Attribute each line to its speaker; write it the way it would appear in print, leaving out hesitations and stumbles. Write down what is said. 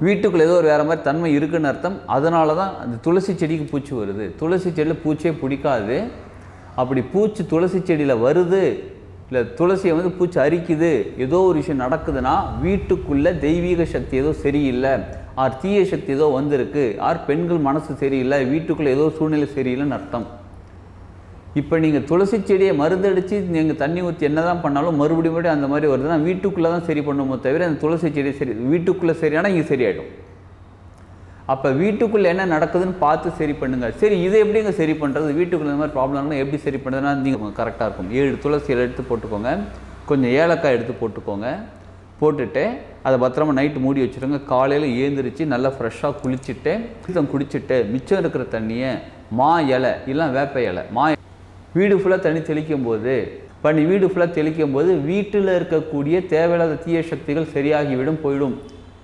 Speaker 1: வீட்டுக்குள்ளே ஏதோ ஒரு வேறு மாதிரி தன்மை இருக்குன்னு அர்த்தம். அதனால தான் அந்த துளசி செடிக்கு பூச்சி வருது. துளசி செடியில் பூச்சியே பிடிக்காது. அப்படி பூச்சி துளசி செடியில் வருது, இல்லை துளசியை வந்து பூச்சி அரிக்குது, ஏதோ ஒரு விஷயம் நடக்குதுன்னா வீட்டுக்குள்ளே தெய்வீக சக்தி ஏதோ சரியில்லை, ஆர் தீய சக்தி ஏதோ வந்திருக்கு, ஆர் பெண்கள் மனசு சரியில்லை, வீட்டுக்குள்ளே ஏதோ சூழ்நிலை சரியில்லைன்னு அர்த்தம். இப்போ நீங்கள் துளசி செடியை மருந்தடித்து நீங்கள் தண்ணி ஊற்றி என்ன தான் பண்ணாலும் மறுபடியும் அந்த மாதிரி வருதுன்னா வீட்டுக்குள்ளே தான் சரி பண்ணுமோ தவிர அந்த துளசி செடி சரி வீட்டுக்குள்ளே சரியானால் இங்கே சரியாயிடும். அப்போ வீட்டுக்குள்ளே என்ன நடக்குதுன்னு பார்த்து சரி பண்ணுங்கள். சரி இதை எப்படிங்க சரி பண்ணுறது, வீட்டுக்குள்ளே இந்த மாதிரி ப்ராப்ளம்னா எப்படி சரி பண்ணுறதுன்னா நீங்கள் கரெக்டாக இருக்கும். 7 துளசியில் எடுத்து போட்டுக்கோங்க, கொஞ்சம் ஏலக்காய் எடுத்து போட்டுக்கோங்க, போட்டுட்டு அதை பத்திரமா நைட்டு மூடி வச்சுருங்க. காலையில் ஏந்திரிச்சு நல்லா ஃப்ரெஷ்ஷாக குளிச்சுட்டு குடிச்சிட்டு மிச்சம் இருக்கிற தண்ணியை மா இலை இல்லை வேப்ப இலை வீடு ஃபுல்லாக தண்ணி தெளிக்கும் போது வீடு ஃபுல்லாக தெளிக்கும் போது வீட்டில் இருக்கக்கூடிய தேவையில்லாத தீய சக்திகள் சரியாகிவிடும், போயிடும்.